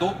2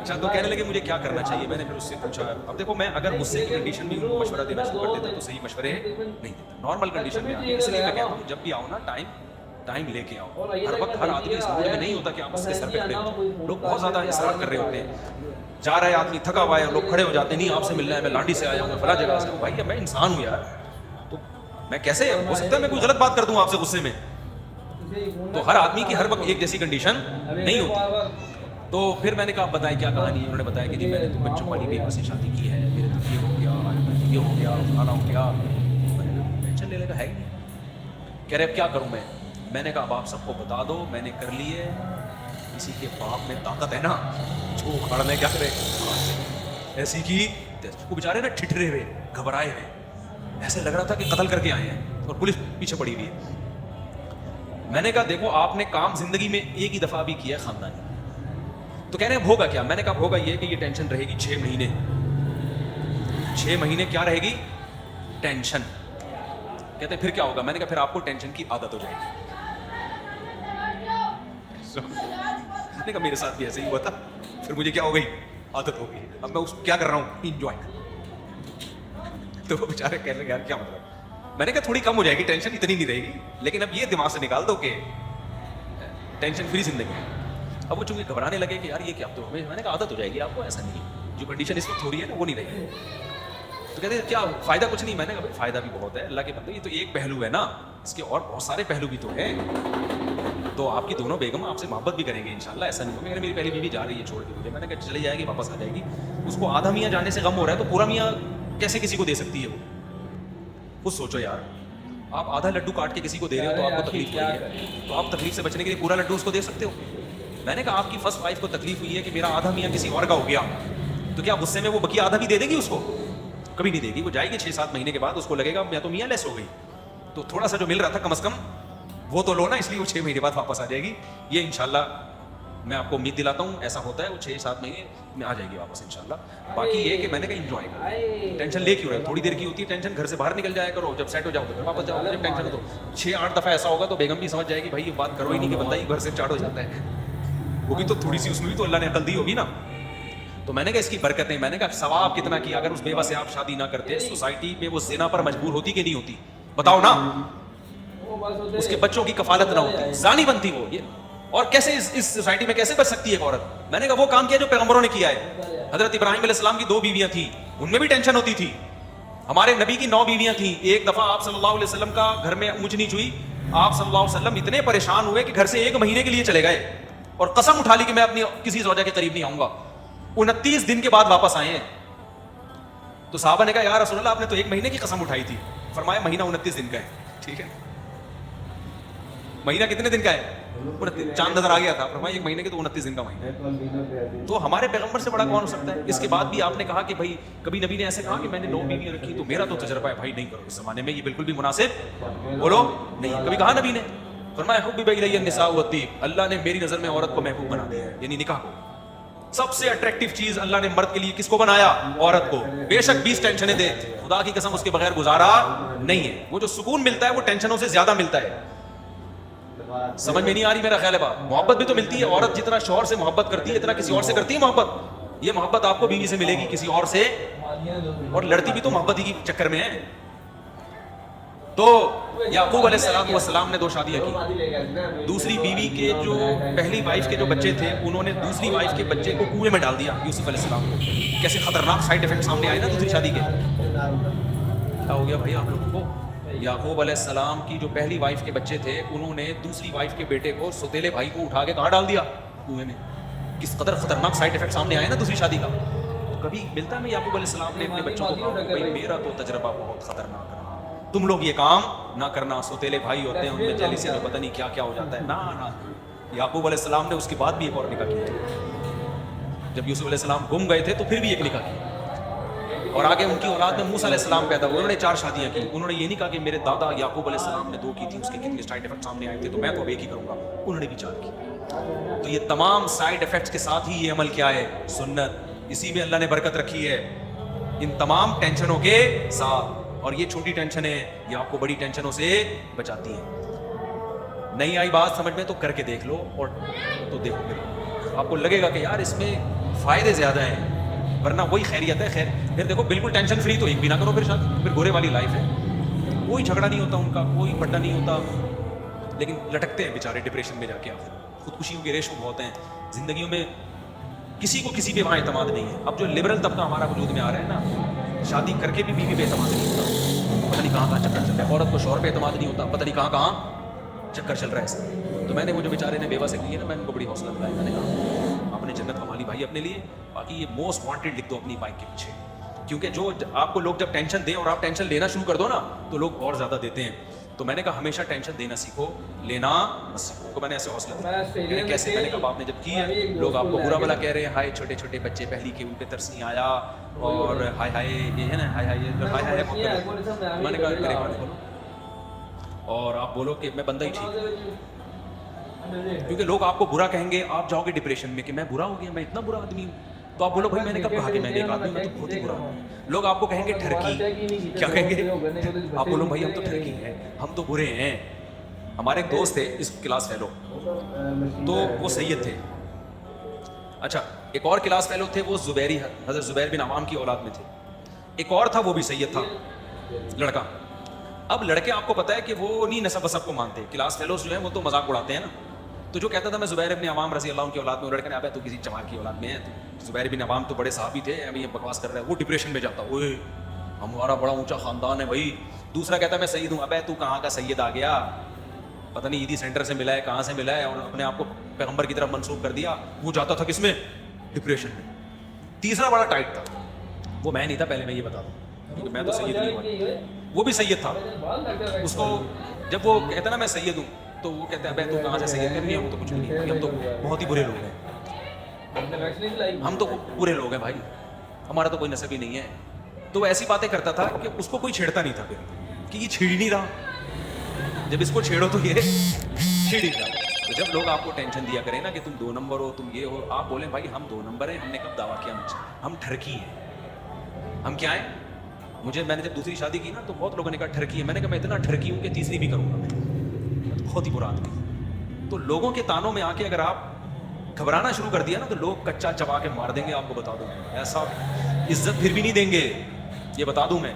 اچھا تو کہنے لگے مجھے کیا کرنا چاہیے. میں نے پھر اس سے پوچھا. اب دیکھو میں اگر غصے کی کنڈیشن میں ان کو مشورہ دینا شروع کر دیتا تو صحیح مشورے نہیں دیتا. نارمل کنڈیشن میں اس لیے میں کہتا ہوں جب بھی آؤ نا ٹائم لے کے آؤ. ہر وقت ہر آدمی اس موڈ میں نہیں ہوتا کہ آپ اس کے سر پہ کھڑے ہو. لوگ بہت زیادہ اصرار کر رہے ہوتے ہیں. جا رہا ہے آدمی تھکا ہوا ہے, لوگ کھڑے ہو جاتے ہیں, نہیں آپ سے ملنا ہے, میں لانڈی سے آیا ہوں, میں فلاں جگہ سے ہوں. بھائی میں انسان ہوں یار, تو میں کیسے ہو سکتا ہے میں کوئی غلط بات کر دوں آپ سے غصے میں. تو ہر آدمی کی ہر وقت ایک جیسی کنڈیشن نہیں ہوتی. تو پھر میں نے کہا بتائیں کیا کہانی ہے. انہوں نے بتایا کہ جی میں نے تو بچوں والی بیوہ سے شادی کی ہے, میرے تو یہ ہو گیا, یہ ہو گیا, کھانا ہو گیا. ٹینشن لینے کا ہے ہی نہیں. کہہ رہے اب کیا کروں میں نے کہا اب آپ سب کو بتا دو میں نے کر لی ہے. کسی کے باپ میں طاقت ہے نا جو اکھاڑنے کیا کرے ایسی کی. وہ بیچارے نا ٹھٹرے ہوئے, گھبرائے ہوئے, ایسے لگ رہا تھا کہ قتل کر کے آئے ہیں اور پولیس پیچھے پڑی ہوئی ہے. میں نے کہا دیکھو آپ نے کام زندگی میں ایک ہی دفعہ بھی کیا ہے خاندانی. تو کہہ رہے ہیں ہوگا کیا. میں نے کہا ہوگا یہ کہ یہ ٹینشن رہے گی 6 مہینے. 6 مہینے کیا رہے گی ٹینشن. کہتے ہیں پھر کیا ہوگا. میں نے کہا پھر آپ کو ٹینشن کی عادت ہو جائے گی. میں نے کہا میرے ساتھ بھی ایسے ہی ہوا تھا, پھر مجھے کیا ہو گئی عادت ہو گئی. اب میں اس کو کیا کر رہا ہوں انجوائے. تو وہ بیچارے کہنے لگے یار کیا مطلب. میں نے کہا تھوڑی کم ہو جائے گی ٹینشن, اتنی نہیں رہے گی, لیکن اب یہ دماغ سے نکال دو کہ ٹینشن فری زندگی ہے. اب وہ چونکہ گھبرانے لگے کہ یار یہ کیا. تو میں نے کہا عادت ہو جائے گی آپ کو, ایسا نہیں ہے جو کنڈیشن اس وقت ہو رہی ہے نا وہ نہیں رہے گی. تو کہتے ہیں کیا فائدہ کچھ نہیں. میں نے کہا فائدہ بھی بہت ہے اللہ کے بندے, یہ تو ایک پہلو ہے نا, اس کے اور بہت سارے پہلو بھی تو ہیں. تو آپ کی دونوں بیگم آپ سے محبت بھی کریں گے انشاءاللہ, ایسا نہیں ہوگا. میری پہلی بیوی جا رہی ہے چھوڑ کے مجھے. میں نے کہا چلی جائے گی واپس آ جائے گی. اس کو آدھا میاں جانے سے غم ہو رہا ہے تو پورا میاں کیسے کسی کو دے سکتی ہے. وہ خود سوچو یار, آپ آدھا لڈو کاٹ کے کسی کو دے رہے ہو تو آپ کو تکلیف ہو رہی ہے, تو آپ تکلیف سے بچنے کے لیے پورا لڈو اس کو دے سکتے ہو. میں نے کہا آپ کی فرسٹ وائف کو تکلیف ہوئی ہے کہ میرا آدھا میاں کسی اور کا ہو گیا, تو کیا غصے میں وہ بقیہ آدھا بھی دے دے گی اس کو. کبھی نہیں دے گی. وہ جائے گی 6-7 مہینے کے بعد, اس کو لگے گا میں تو میاں لیس ہو گئی, تو تھوڑا سا جو مل رہا تھا کم از کم وہ تو لو نا, اس لیے وہ 6 مہینے بعد واپس آ جائے گی. یہ انشاءاللہ میں آپ کو امید دلاتا ہوں ایسا ہوتا ہے, وہ 6-7 مہینے میں آ جائے گی واپس انشاءاللہ. باقی یہ کہ میں نے کہا انجوائے کرو, ٹینشن لے کیوں رہے, تھوڑی دیر کی ہوتی ہے ٹینشن, گھر سے باہر نکل جایا کرو, جب سیٹ ہو جاؤ تو واپس جاؤ. جب ٹینشن ہو تو 6-8 دفعہ ایسا ہوگا تو بیگم بھی سمجھ جائے گی بھائی یہ بات کرو ہی نہیں کہ بندہ ہی گھر سے چاٹ ہو جاتا ہے. وہ بھی تو تھوڑی سی اس میں بھی تو اللہ نے عقل دی ہوگی نا. تو میں نے کہا اس کی برکتیں. میں نے کہا ثواب کتنا کیا اگر اس بیوہ سے آپ شادی نہ کرتے, سوسائٹی میں وہ زنا پر مجبور ہوتی کہ نہیں ہوتی بتاؤ نا. اس کے بچوں کی کفالت نہ ہوتی, زانی بنتی وہ. یہ اور کیسے اس سوسائٹی میں کیسے بچ سکتی ہے ایک عورت. میں نے کہا وہ کام کیا جو پیغمبروں نے کیا ہے. حضرت ابراہیم علیہ السلام کی 2 بیویاں تھیں, ان میں بھی ٹینشن ہوتی تھی. ہمارے نبی کی 9 بیویاں تھیں. ایک دفعہ آپ صلی اللہ علیہ وسلم کا گھر میں اونچ نیچ ہوئی, آپ صلی اللہ علیہ وسلم اتنے پریشان ہوئے کہ گھر سے 1 مہینے کے لیے چلے گئے اور قسم اٹھا لی کہ میں اپنی کسی زوجہ کے قریب نہیں آؤں گا. 29 دن کے بعد واپس آئے ہیں. تو صحابہ نے کہا یا رسول اللہ آپ نے تو 1 مہینے کی قسم اٹھائی تھی. فرمایا مہینہ 29 دن کا ہے. ٹھیک ہے, مہینہ کتنے دن کا ہے, چاند نظر آ گیا تھا. فرمایا 1 مہینے کے تو 29 دن کا مہینہ ہے. تو ہمارے پیغمبر سے بڑا کون ہو سکتا ہے. اس کے بعد بھی آپ نے کہا کہ بھائی کبھی نبی نے ایسے کہا کہ میں نے 9 بیویاں رکھی تو میرا تو تجربہ ہے بھائی نہیں کرو اس زمانے میں, یہ بالکل بھی مناسب بولو نہیں. کبھی کہا نبی نے. فرمایا حبب الی النساء والطیب, اللہ نے میری نظر میں عورت کو محبوب بنا دیا ہے, یعنی نکاح کو. سب سے اٹریکٹیو چیز اللہ نے مرد کے لیے کس کو بنایا, عورت کو. بے شک 20 ٹینشنیں دے, خدا کی قسم اس کے بغیر گزارا نہیں ہے. وہ جو سکون ملتا ہے وہ ٹینشنوں سے زیادہ ملتا ہے. سمجھ میں نہیں آ رہی میرا خیال ہے بات. محبت بھی تو ملتی ہے, عورت جتنا شوہر سے محبت کرتی ہے اتنا کسی اور سے کرتی ہے محبت. یہ محبت آپ کو بیوی سے ملے گی کسی اور سے, اور لڑتی بھی تو محبت ہی کی چکر میں ہے. تو یعقوب علیہ السلام نے 2 شادیاں کی. دوسری بیوی کے جو پہلی وائف کے جو بچے تھے انہوں نے دوسری وائف کے بچے کو کنویں میں ڈال دیا یوسف علیہ السلام کو. کیسے خطرناک سائیڈ افیکٹ سامنے آئے نا دوسری شادی کے. کیا ہو گیا بھائی آپ لوگوں کو. یعقوب علیہ السلام کی جو پہلی وائف کے بچے تھے انہوں نے دوسری وائف کے بیٹے کو, سوتیلے بھائی کو اٹھا کے کہاں ڈال دیا, کنویں میں. کس قدر خطرناک سائیڈ افیکٹ سامنے آئے نا دوسری شادی کا. تو کبھی ملتا ہے میں یعقوب علیہ السلام نے اپنے بچوں کو کہا بھائی میرا تو تجربہ بہت خطرناک رہا, تم لوگ یہ کام نہ کرنا. سوتیلے بھائی ہوتے ہیں ان میں جیلی سے پتہ نہیں کیا کیا ہو جاتا ہے. نہ یعقوب علیہ السلام نے اس کے بعد بھی ایک اور نکاح کیا. جب یوسف علیہ السلام گم گئے تھے تو پھر بھی ایک نکاح کیا, اور آگے ان کی اولاد میں موسیٰ علیہ السلام پیدا ہوئے, انہوں نے 4 شادیاں کی. انہوں نے یہ نہیں کہا کہ میرے دادا یعقوب علیہ السلام نے 2 کی تھی, اس کے کتنے سائیڈ افیکٹ سامنے آئے تھے تو میں تو اب ایک ہی کروں گا. انہوں نے بھی 4 کی. تو یہ تمام سائیڈ افیکٹس کے ساتھ ہی یہ عمل کیا ہے, سنت. اسی میں اللہ نے برکت رکھی ہے, ان تمام ٹینشنوں کے ساتھ. اور یہ چھوٹی ٹینشنیں یہ آپ کو بڑی ٹینشنوں سے بچاتی ہیں. نہیں آئی بات سمجھ میں تو کر کے دیکھ لو, اور تو دیکھو پھر آپ کو لگے گا کہ یار اس میں فائدے زیادہ ہیں، ورنہ وہی خیریت ہے. خیر پھر دیکھو بالکل ٹینشن فری تو ایک بھی نہ کرو پھر شادی، پھر گورے والی لائف ہے. کوئی جھگڑا نہیں ہوتا ان کا، کوئی پٹا نہیں ہوتا، لیکن لٹکتے ہیں بیچارے ڈپریشن میں جا کے. آخر خودکشیوں کے ریشو بہت ہیں زندگیوں میں، کسی کو کسی پہ وہاں اعتماد نہیں ہے. اب جو لبرل طبقہ ہمارا وجود میں آ رہا ہے نا، شادی کر کے بھی بیوی پہ اعتماد نہیں ہوتا، پتہ نہیں کہاں کہاں چکر چل رہا ہے. عورت کو شوہر پہ اعتماد نہیں ہوتا، پتہ نہیں کہاں کہاں چکر چل رہا ہے اس کا. تو میں نے وہ جو بیچارے نے بیوہ سے کی ہے نا، میں ان کو بڑی حوصلہ دلایا. میں نے کہا آپ نے جنت کما لی بھائی اپنے لیے، باقی یہ موسٹ وانٹیڈ لکھ دو اپنی بائک کے پیچھے. کیونکہ جو آپ کو لوگ جب ٹینشن دیں اور آپ ٹینشن لینا شروع کر دو نا تو لوگ اور زیادہ دیتے ہیں. تو میں نے کہا ہمیشہ ٹینشن دینا سیکھو، لینا مت سیکھو. تو میں نے ایسے حوصلہ دیا. کیسے؟ میں نے کہا آپ نے جب کی ہے لوگ آپ کو برا بلا کہہ رہے ہیں، ہائے چھوٹے چھوٹے بچے پہلی کے ان پہ ترس نہیں آیا، اور ہائے ہائے یہ ہے نا، ہائے ہائے ہائے ہائے. میں نے کہا کرے بولو اور آپ بولو کہ میں بندہ ہی ٹھیک ہوں. کیونکہ لوگ آپ کو برا کہیں گے، آپ جاؤ گے ڈپریشن میں کہ میں برا ہو گیا، میں اتنا برا آدمی ہوں. تو آپ بولو بھائی میں نے کب کہا کہ میں ایک آدمی ہوں، میں تو بہت ہی برا ہوں. لوگ آپ کو کہیں گے ٹھرکی، کیا کہیں گے؟ آپ بولو بھائی ہم تو ٹھرکی ہیں، ہم تو برے ہیں. ہمارے ایک دوست تھے اس کلاس فیلو، تو وہ سید تھے. اچھا ایک اور کلاس فیلو تھے، وہ زبیری، حضرت زبیر بن عوام کی اولاد میں تھے. ایک اور تھا وہ بھی سید تھا لڑکا. اب لڑکے آپ کو پتا ہے کہ وہ نہیں نسب وسب کو مانتے. کلاس فیلوز جو ہیں وہ تو مذاق اڑاتے ہیں نا. تو جو کہتا تھا میں زبیر بن عوام رضی اللہ عنہ کی اولاد میں ہوں، لڑکے نے ابے تو کسی چمار کی اولاد میں ہے. تو زبیر بن عوام تو بڑے صحابی تھے، ابھی یہ بکواس کر رہا ہے. وہ ڈپریشن میں جاتا، اوئے ہمارا بڑا اونچا خاندان ہے بھائی. دوسرا کہتا میں سید ہوں. ابے تو کہاں کا سید آ گیا، پتہ نہیں عیدی سینٹر سے ملا ہے، کہاں سے ملا ہے، اور اپنے آپ کو پیغمبر کی طرف منسوب کر دیا. وہ جاتا تھا کس میں؟ ڈپریشن میں. تیسرا بڑا ٹائٹ تھا، وہ میں نہیں تھا، پہلے میں یہ بتا دوں کیونکہ میں تو سید نہیں ہوا. وہ بھی سید تھا. اس کو جب وہ کہتا نا میں سید ہوں تو وہ کہتے ہیں ابے تو کہاں سے سید کرنی ہے، وہ تو کچھ نہیں ہے، ہم تو بہت ہی برے لوگ ہیں، ہم تو برے لوگ ہیں بھائی، ہمارا تو کوئی نسب ہی نہیں ہے. تو وہ ایسی باتیں کرتا تھا کہ اس کو کوئی چھیڑتا نہیں تھا پھر کہ یہ چھیڑ نہیں رہا، جب اس کو چھیڑو تو یہ چھیڑ ہی رہا. تو جب لوگ آپ کو ٹینشن دیا کریں نا کہ تم 2 نمبر ہو، تم یہ ہو، آپ بولیں بھائی ہم 2 نمبر ہیں، ہم نے کب دعویٰ کیا مجھ سے، ہم ٹھرکی ہیں. ہم کیا ہیں؟ میں نے جب دوسری شادی کی نا تو بہت لوگوں نے کہا ٹھرکی ہے. میں نے کہا میں اتنا ٹھرکی ہوں کہ تیسری بھی کروں گا، میں بہت ہی برا آدمی. تو لوگوں کے تانوں میں آ کے اگر آپ گھبرانا شروع کر دیا نا تو لوگ کچا چبا کے مار دیں گے. آپ کو بتا دوں ایسا، عزت پھر بھی نہیں دیں گے، یہ بتا دوں میں،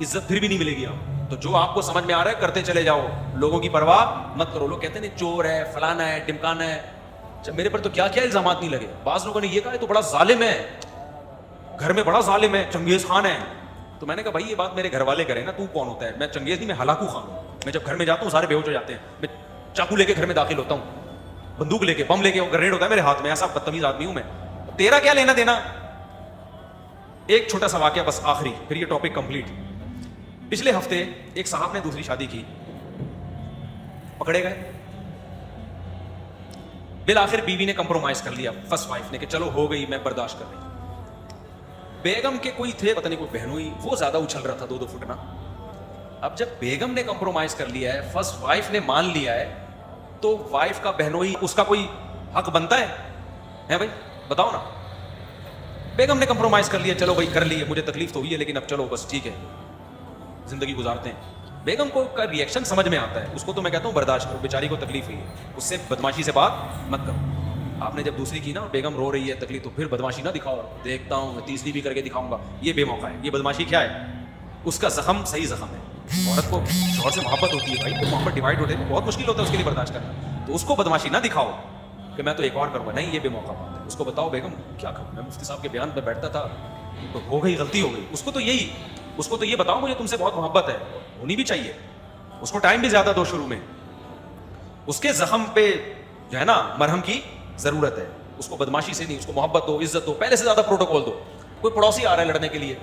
عزت پھر بھی نہیں ملے گی. آپ تو جو آپ کو سمجھ میں آ رہا ہے کرتے چلے جاؤ، لوگوں کی پرواہ مت کرو. لوگ کہتے ہیں چور ہے، فلانا ہے، ڈمکانا ہے. میرے پر تو کیا کیا الزامات نہیں لگے. بعض لوگوں نے یہ کہا ہے تو بڑا ظالم ہے، گھر میں بڑا ظالم ہے، چنگیز خان ہے. تو میں نے کہا بھائی یہ بات میرے گھر والے کریں نا، تو کون ہوتا ہے؟ میں چنگیز نہیں، میں ہلاکو خان ہوں. میں جب گھر میں جاتا ہوں سارے بے ہوش ہو جاتے ہیں. میں چاقو لے کے گھر میں داخل ہوتا ہوں، بندوق لے کے، بم لے کے، گریڈ ہوتا ہے میرے ہاتھ میں. ایسا بدتمیز آدمی ہوں میں. تیرا کیا لینا دینا؟ ایک چھوٹا سا واقعہ بس آخری، پھر یہ ٹاپک کمپلیٹ. پچھلے ہفتے ایک صاحب نے دوسری شادی کی، پکڑے گئے. بالآخر بیوی نے کمپرومائز کر لیا، فرسٹ وائف نے، کہ چلو ہو گئی، میں برداشت کر رہی. بیگم کے کوئی تھے، پتہ نہیں کوئی بہنوئی، وہ زیادہ اچھل رہا تھا 2 فٹ نا. اب جب بیگم نے کمپرومائز کر لیا ہے، فرسٹ وائف نے مان لیا ہے، تو وائف کا بہنوئی اس کا کوئی حق بنتا ہے بھائی؟ بتاؤ نا. بیگم نے کمپرومائز کر لیا، چلو بھائی کر لیے، مجھے تکلیف تو ہوئی ہے لیکن اب چلو بس ٹھیک ہے، زندگی گزارتے ہیں. بیگم کو کا ریئیکشن سمجھ میں آتا ہے، اس کو تو میں کہتا ہوں برداشت کرو، بیچاری کو تکلیف ہوئی ہے، اس سے بدماشی سے بات مت کرو. آپ نے جب دوسری کی نا، بیگم رو رہی ہے تکلیف، تو پھر بدماشی نہ دکھاؤ. دیکھتا ہوں میں تیسری بھی کر کے دکھاؤں گا، یہ بے موقع ہے. یہ بدماشی کیا ہے؟ اس کا زخم صحیح زخم ہے. عورت کو شوہر سے محبت ہوتی ہے بھائی، تو محبت ڈیوائڈ ہوتے ہیں، بہت مشکل ہوتا ہے اس کے لیے برداشت کرنا. تو اس کو بدماشی نہ دکھاؤ کہ میں تو ایک اور کروں گا، نہیں، یہ بے موقع بات ہے. اس کو بتاؤ بیگم کیا کروں، میں مفتی صاحب کے بیان پہ بیٹھتا تھا تو ہو گئی، غلطی ہو گئی. اس کو تو یہ بتاؤ مجھے تم سے بہت محبت ہے، ہونی بھی چاہیے. اس کو ٹائم بھی زیادہ دو شروع میں، اس کے زخم پہ جو ہے نا مرہم کی ضرورت ہے. اس کو بدماشی سے نہیں، اس کو محبت دو، عزت دو، پہلے سے زیادہ پروٹوکول دو. کوئی پڑوسی آ رہا ہے لڑنے کے لیے،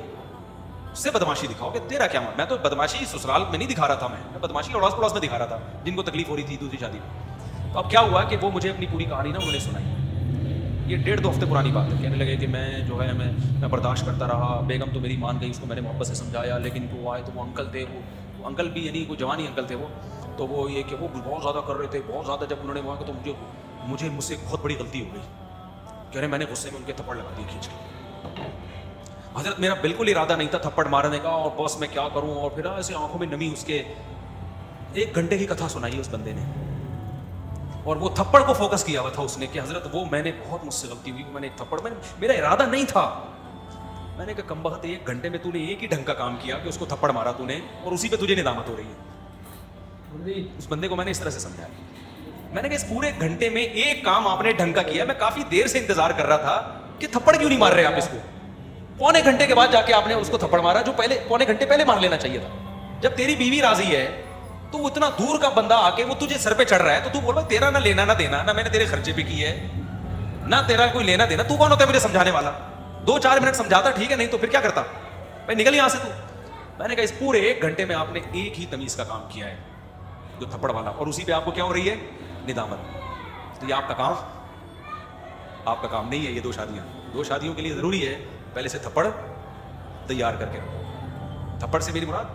اس سے بدماشی دکھاؤ کہ تیرا کیا. میں تو بدماشی سسرال میں نہیں دکھا رہا تھا، میں بدماشی اڑاس پڑوس میں دکھا رہا تھا جن کو تکلیف ہو رہی تھی دوسری شادی میں. تو اب کیا ہوا کہ وہ مجھے اپنی پوری کہانی نا انہوں نے سنائی. یہ 1.5-2 ہفتے پرانی بات ہے. کہنے لگے کہ میں جو ہے میں برداشت کرتا رہا، بیگم تو میری مان گئی، اس کو میں نے محبت سے سمجھایا، لیکن وہ آئے تو وہ انکل تھے، وہ انکل بھی یعنی کوئی جوانی انکل تھے وہ، تو وہ یہ کہ وہ بہت زیادہ کر رہے تھے، بہت زیادہ. جب انہوں نے وہاں تو مجھ سے بہت بڑی غلطی ہو گئی. کہہ رہے میں نے غصے میں ان کے تھپڑ لگا دیے کھینچ کے. حضرت میرا بالکل ارادہ نہیں تھا تھپڑ مارنے کا، اور بس میں کیا کروں. اور پھر ایسے آنکھوں میں نمی. اس کے 1 گھنٹے کی کتھا سنائی اس بندے نے. اور وہ تھپڑ کو فوکس کیا ہوا تھا اس نے کہ حضرت وہ میں نے بہت مجھ سے غلطی ہوئی, میں نے ایک تھپڑ, میرا ارادہ نہیں تھا. میں نے کہا کم بخت 1 گھنٹے میں تو نے ایک ہی ڈھنگ کا کام کیا کہ اس کو تھپڑ مارا تو نے, اور اسی پہ تجھے ندامت ہو رہی ہے. اس بندے کو میں نے اس طرح سے سمجھایا. میں نے کہا اس پورے گھنٹے میں ایک کام آپ نے ڈھنگ کا کیا, میں کافی دیر سے انتظار کر رہا تھا کہ تھپڑ کیوں نہیں مار رہے آپ اس کو. پونے گھنٹے کے بعد جا کے آپ نے اس کو تھپڑ مارا, جو پہلے پونے گھنٹے پہلے مار لینا چاہیے تھا. جب تیری بیوی راضی ہے تو وہ اتنا دور کا بندہ آ کے وہ تجھے سر پہ چڑھ رہا ہے تو تو بول رہا تیرا نہ لینا نہ دینا, نہ میں نے تیرے خرچے پہ کی ہے, نہ تیرا کوئی لینا دینا, تو کون ہوتا ہے مجھے سمجھانے والا؟ 2-4 منٹ سمجھاتا ٹھیک ہے, نہیں تو پھر کیا کرتا, میں نکل یہاں سے تو. میں نے کہا اس پورے 1 گھنٹے میں آپ نے ایک ہی تمیز کا کام کیا ہے, جو تھپڑ والا, اور اسی پہ آپ کو کیا ہو رہی ہے, ندامت. تو یہ آپ کا کام نہیں ہے. یہ 2 شادیوں کے لیے ضروری ہے پہلے سے تھپڑ تیار کر کے رکھو. تھپڑ سے میری مراد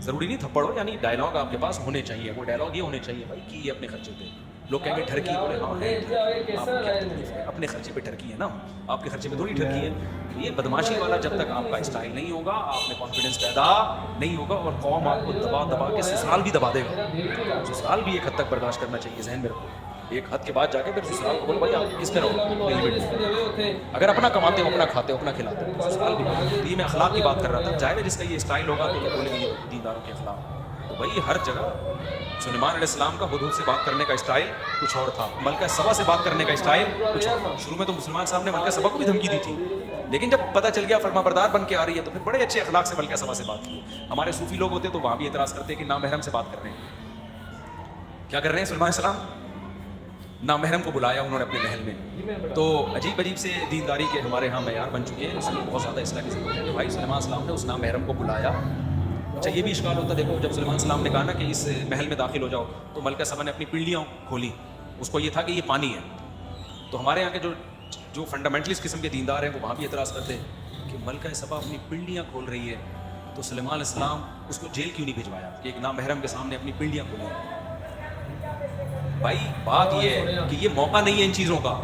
ضروری نہیں تھپڑ ہو, یعنی ڈائلاگ آپ کے پاس ہونے چاہیے. وہ ڈائلاگ یہ ہونے چاہیے بھائی کہ یہ اپنے خرچے پہ, لوگ کہیں گے ٹھرکی, بولے ہاں ہے, آپ کو کیا تکلیف ہے, اپنے خرچے پہ ٹھرکی ہے نا, آپ کے خرچے پہ تھوڑی ٹھرکی ہے. یہ بدماشی والا جب تک آپ کا اسٹائل نہیں ہوگا, آپ میں کانفیڈنس پیدا نہیں ہوگا, اور قوم آپ کو دبا کے سسرال بھی دبا دے گا. سسرال بھی ایک حد تک برداشت کرنا چاہیے, ذہن میں رکھو. ایک حد کے بعد جا کے پھر سسرال کو بولو بھائی آپ کس پہ رہو, اگر اپنا کماتے ہو, اپنا کھاتے ہو, اپنا کھلاتے ہو, سسرال بھی. یہ میں اخلاق کی بات کر رہا تھا. ظاہر ہے جس کا یہ اسٹائل ہوگا تو وہ بولیں گے یہ دینداروں کے اخلاق. تو بھائی ہر جگہ سلیمان علیہ السلام کا حدود سے بات کرنے کا اسٹائل کچھ اور تھا, ملکہ سبا سے بات کرنے کا اسٹائل کچھ اور تھا. شروع میں تو مسلمان صاحب نے ملکہ سبا کو بھی دھمکی دی تھی, لیکن جب پتہ چل گیا فرما بردار بن کے آ رہی ہے تو پھر بڑے اچھے اخلاق سے ملکہ سبا سے بات کی. ہمارے صوفی لوگ ہوتے تو وہاں بھی اعتراض کرتے کہ نامحرم سے بات کر رہے ہیں. کیا کر رہے ہیں سلیمان علیہ السلام, نامحرم کو بلایا انہوں نے اپنے محل میں. تو عجیب عجیب سے دینداری کے ہمارے ہاں معیار بن چکے ہیں, اس لیے بہت زیادہ اصلاح کی ضرورت ہے کہ بھائی سلیمان علیہ السلام نے اس نامحرم کو بلایا. اچھا یہ بھی اشکال ہوتا ہے, دیکھو جب سلیمان علیہ السلام نے کہا نا کہ اس محل میں داخل ہو جاؤ, تو ملکہ سبا نے اپنی پنڈلیاں کھولی. اس کو یہ تھا کہ یہ پانی ہے. تو ہمارے یہاں کے جو فنڈامنٹلسٹ قسم کے دیندار ہیں وہ وہاں بھی اعتراض کرتے ہیں کہ ملکہ سبا اپنی پنڈلیاں کھول رہی ہے, تو سلیمان علیہ السلام اس کو جیل کیوں نہیں بھجوایا کہ ایک نامحرم کے سامنے اپنی پنڈلیاں کھولیں. بھائی بات یہ ہے کہ یہ موقع نہیں ہے ان چیزوں کا.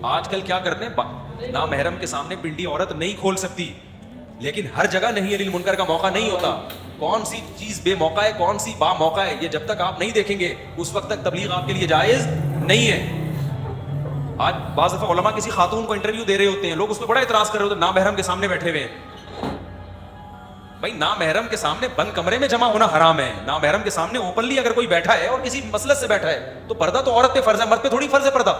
آج کل کیا کرتے ہیں, نامحرم کے سامنے پنڈلی عورت نہیں کھول سکتی, لیکن ہر جگہ نہیں علی المنکر کا موقع نہیں ہوتا. کون سی چیز بے موقع ہے, کون سی با موقع ہے, یہ جب تک آپ نہیں دیکھیں گے اس وقت تک تبلیغ آپ کے لیے جائز نہیں ہے. آج بعض دفعہ علماء کسی خاتون کو انٹرویو دے رہے ہوتے ہیں, لوگ اس پہ بڑا اعتراض کر رہے ہوتے ہیں نامحرم کے سامنے بیٹھے ہوئے ہیں. بھائی نامحرم کے سامنے بند کمرے میں جمع ہونا حرام ہے. نامحرم کے سامنے اوپنلی اگر کوئی بیٹھا ہے اور کسی مسلک سے بیٹھا ہے تو پردہ تو عورت پہ فرض ہے, مرد پہ تھوڑی فرض ہے پردہ.